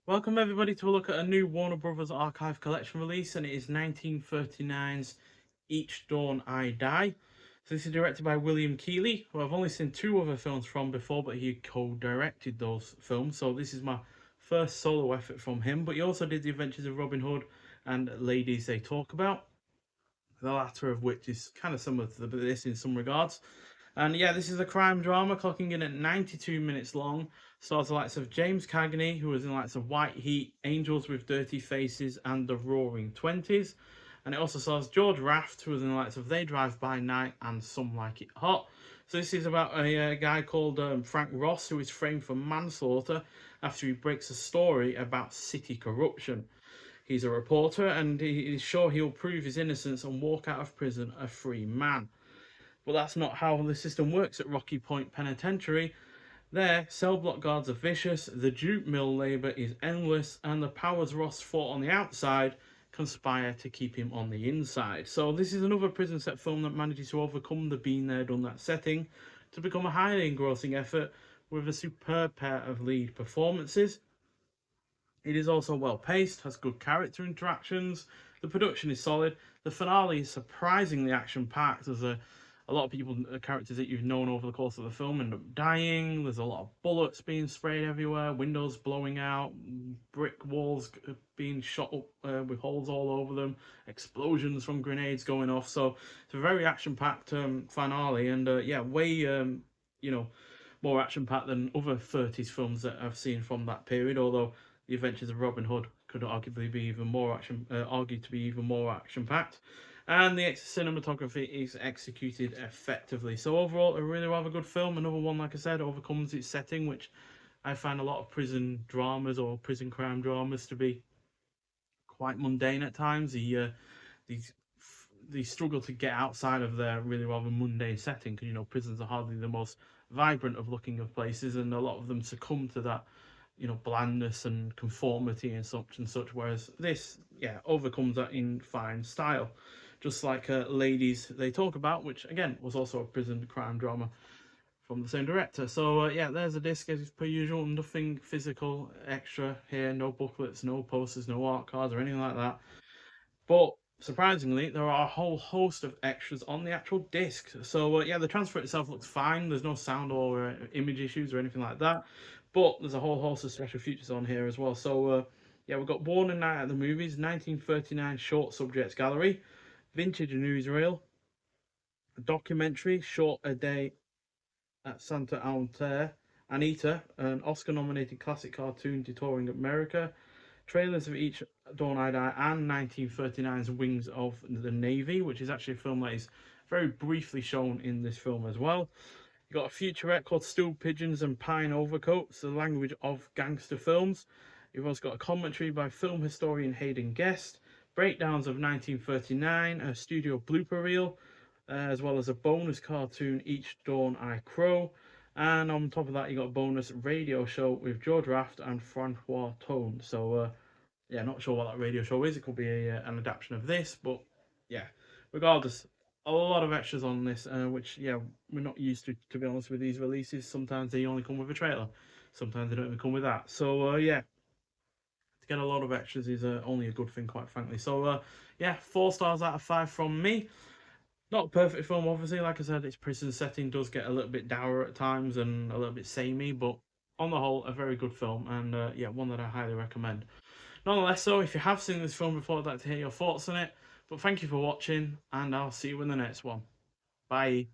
Welcome everybody to a look at a new Warner Brothers Archive Collection release, and it is 1939's Each Dawn I Die. So this is directed by William Keighley, who I've only seen two other films from before, but he co-directed those films. So this is my first solo effort from him. But he also did The Adventures of Robin Hood and Ladies They Talk About, the latter of which is kind of similar to this in some regards. And yeah, this is a crime drama clocking in at 92 minutes long. Stars the likes of James Cagney, who was in the likes of White Heat, Angels with Dirty Faces, and The Roaring Twenties. And it also stars George Raft, who was in the likes of They Drive By Night and Some Like It Hot. So this is about a guy called Frank Ross, who is framed for manslaughter after he breaks a story about city corruption. He's a reporter, and he is sure he'll prove his innocence and walk out of prison a free man. But that's not how the system works at Rocky Point Penitentiary. There, cell block guards are vicious, the jute mill labour is endless, and the powers Ross fought on the outside conspire to keep him on the inside. So this is another prison set film that manages to overcome the been there, done that setting to become a highly engrossing effort with a superb pair of lead performances. It is also well paced, has good character interactions. The production is solid. The finale is surprisingly action packed. There's a lot of people, characters that you've known over the course of the film, end up dying. There's a lot of bullets being sprayed everywhere, windows blowing out, brick walls being shot up with holes all over them, explosions from grenades going off. So it's a very action packed finale, and yeah, way you know more action packed than other 30s films that I've seen from that period. Although The Adventures of Robin Hood could arguably be even more argued to be even more action packed, and the cinematography is executed effectively. So overall, a really rather good film. Another one, like I said, overcomes its setting, which I find a lot of prison dramas or prison crime dramas to be quite mundane at times. These they struggle to get outside of their really rather mundane setting, because prisons are hardly the most vibrant of looking of places, and a lot of them succumb to that blandness and conformity and such, whereas this, yeah, overcomes that in fine style, just like Ladies They Talk About, which again was also a prison crime drama from the same director. So yeah, there's a disc as per usual. Nothing physical extra here, no booklets, no posters, no art cards or anything like that. But surprisingly, there are a whole host of extras on the actual disc. So yeah, the transfer itself looks fine. There's no sound or image issues or anything like that. But there's a whole host of special features on here as well. So yeah, we've got Born and Night at the Movies, 1939 Short Subjects Gallery, Vintage Newsreel, a documentary, Short a Day at Santa Altair, Anita, an Oscar-nominated classic cartoon detouring America, trailers of Each Dawn I Die, and 1939's Wings of the Navy, which is actually a film that is very briefly shown in this film as well. You got a featurette called Stool Pigeons and Pine Overcoats, the language of gangster films. You've also got a commentary by film historian Hayden Guest, breakdowns of 1939, a studio blooper reel, as well as a bonus cartoon, Each Dawn I Crow. And on top of that, you got a bonus radio show with George Raft and Francois Tone. So, yeah, not sure what that radio show is. It could be an adaptation of this, but yeah, regardless, a lot of extras on this, which, yeah, we're not used to be honest, with these releases. Sometimes they only come with a trailer, sometimes they don't even come with that. So, yeah, to get a lot of extras is only a good thing, quite frankly. So, yeah, 4 stars out of 5 from me. Not a perfect film, obviously. Like I said, its prison setting does get a little bit dour at times and a little bit samey, but on the whole, a very good film, and yeah, one that I highly recommend. Nonetheless, so if you have seen this film before, I'd like to hear your thoughts on it. But thank you for watching, and I'll see you in the next one. Bye.